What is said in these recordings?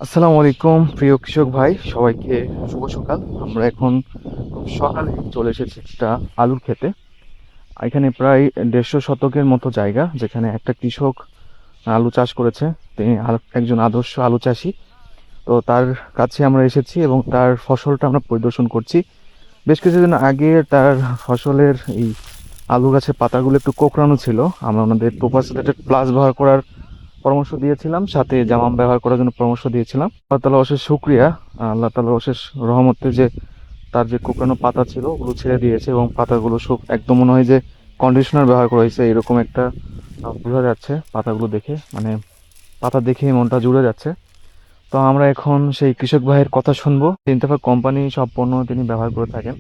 আসসালামু আলাইকুম প্রিয় কৃষক ভাই সবাইকে শুভ সকাল। আমরা এখন খুব সকালে চলে এসেছি একটা আলুর ক্ষেতে। এখানে প্রায় 150 শতকের মতো জায়গা, যেখানে একটা কৃষক আলু চাষ করেছে। তিনি একজন আদর্শ আলু চাষি। তো তার কাছে আমরা এসেছি এবং তার ফসলটা আমরা পরিদর্শন করছি। বেশ কিছুদিন আগে তার ফসলের এই আলু গাছের পাতাগুলো একটু কোঁকড়ানো ছিল। আমরা ওনাদের টোপাস প্লাস ব্যবহার করার পরামর্শ দিয়েছিলাম, সাথে জামাম ব্যবহার করার জন্য পরামর্শ দিয়েছিলাম। আল্লাহ তাআলা অশেষ শুকরিয়া, আল্লাহ তাআলা অশেষ রহমতে যে তার যে কোঁকড়ানো পাতা ছিল ওগুলো ছেড়ে দিয়েছে এবং পাতাগুলো সব একদম মনে হয় যে কন্ডিশনার ব্যবহার করা হয়েছে এরকম একটা বোঝা যাচ্ছে পাতাগুলো দেখে। মানে পাতা দেখে মনটা জুড়ে যাচ্ছে। তো আমরা এখন সেই কৃষক ভাইয়ের কথা শুনবো। ইত্তেফাক কোম্পানি সব পণ্য তিনি ব্যবহার করে থাকেন।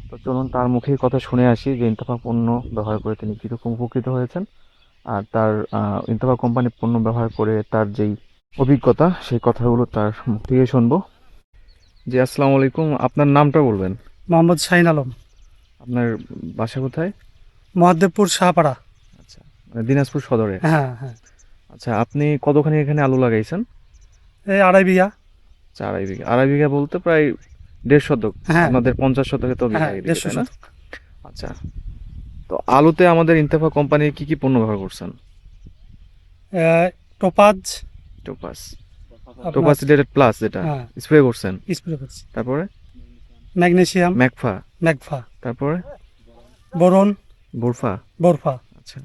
তো চলুন তার মুখেই কথা শুনে আসি যে ইত্তেফাক পণ্য ব্যবহার করে তিনি কীরকম উপকৃত হয়েছেন, আর তার ইন্তফা কোম্পানির পণ্য ব্যবহার করে তার যেই অভিজ্ঞতা সেই কথাগুলো তার মুখ থেকে শুনবো। জি, আসসালামু আলাইকুম। আপনার নামটা বলবেন? মোহাম্মদ শাহিন আলম, আপনার বাসা কোথায়? মহাদেবপুর শাহপাড়া। আচ্ছা, মানে দিনাজপুর সদরে। হ্যাঁ হ্যাঁ। আচ্ছা, আপনি কতখানি এখানে আলু লাগাইছেন? এই 2.5 বিঘা। আচ্ছা, 2.5 বিঘা। 2.5 বিঘা বলতে প্রায় 1.5 শতক। হ্যাঁ আপনাদের 50 শতকে তো বিঘা হ্যাঁ, এদিকে, 150 তাই না? শতক। আচ্ছা, তো আলুতে আমাদের ইন্তফা কোম্পানির কি কি পণ্য ব্যবহার করছেন? Topaz, topaz. আপনার টোপাস প্লাস যেটা হ্যাঁ স্প্রে করছেন। স্প্রে করছি। তারপরে ম্যাগনেসিয়াম, ম্যাকফা। ম্যাগফা, তারপরে বোরন, বোরফা। বোরফা, আচ্ছা,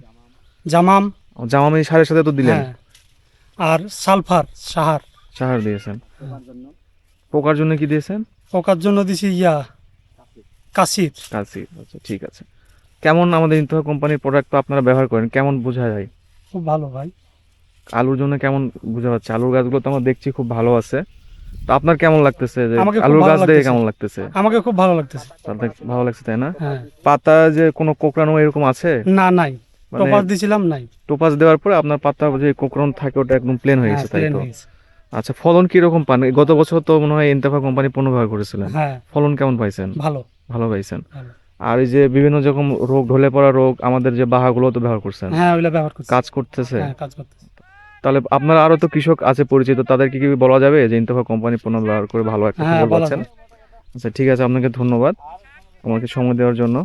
জামাম। জামামি সারের সাথে তো দিলেন। হ্যাঁ, আর সালফার, সাহার। সাহার দিয়েছেন। পোকার জন্য কি দিয়েছেন? পোকার জন্য দিছি কাসির। কালসি। আচ্ছা, ঠিক আছে। কেমন আমাদের ইন্তফা কোম্পানির প্রোডাক্ট তো আপনারা ব্যবহার করেন, কেমন বোঝা যায়? খুব ভালো ভাই। আলুর জন্য কেমন বোঝা যাচ্ছে? আলুর গাছগুলো তো আমরা দেখছি খুব ভালো আছে। তো আপনার কেমন লাগতেছে যে আমাকে খুব আলুর ভালো গাছ দেখে লাগতেছে। কেমন লাগতেছে? আমাকে খুব ভালো লাগতেছে। আপনার ভালো লাগছে, তাই না? হ্যাঁ। পাতা যে কোনো কোঁকড়ানো এরকম আছে? না, নাই। মানে টোপাজ দিছিলাম, নাই। টোপাস দেওয়ার পরে আপনার পাতা যে কোঁকড়ানো থাকে ওটা একদম প্লেন হয়ে হ্যাঁ, গেছে, তাই প্লেন তো? হয়ে গেছে। আচ্ছা, ফলন কিরকম পান? গত বছর তো মনে হয় ইন্তফা কোম্পানি পণ্য ব্যবহার করেছিলেন। হ্যাঁ, ফলন কেমন পাইছেন? ভালো ভালো পাইছেন। ভালো। আর এই যে বিভিন্ন রকম রোগ, ঢলে পড়া রোগ, আমাদের যে বাহাগুলো তো ব্যবহার করছেন, হ্যাঁ, ওইগুলো ব্যবহার করছি। কাজ করতেছে? হ্যাঁ, কাজ করতেছি। তাহলে আপনার আরো তো কৃষক আছে পরিচিত, তাদেরকে কি বলা যাবে যে ইন্তফা কোম্পানি পণ্য ব্যবহার করে ভালো একটা হ্যাঁ, ফসল বলা পাচ্ছেন? যায়। আচ্ছা, ঠিক আছে, আপনাকে ধন্যবাদ আমাকে সময় দেওয়ার জন্য।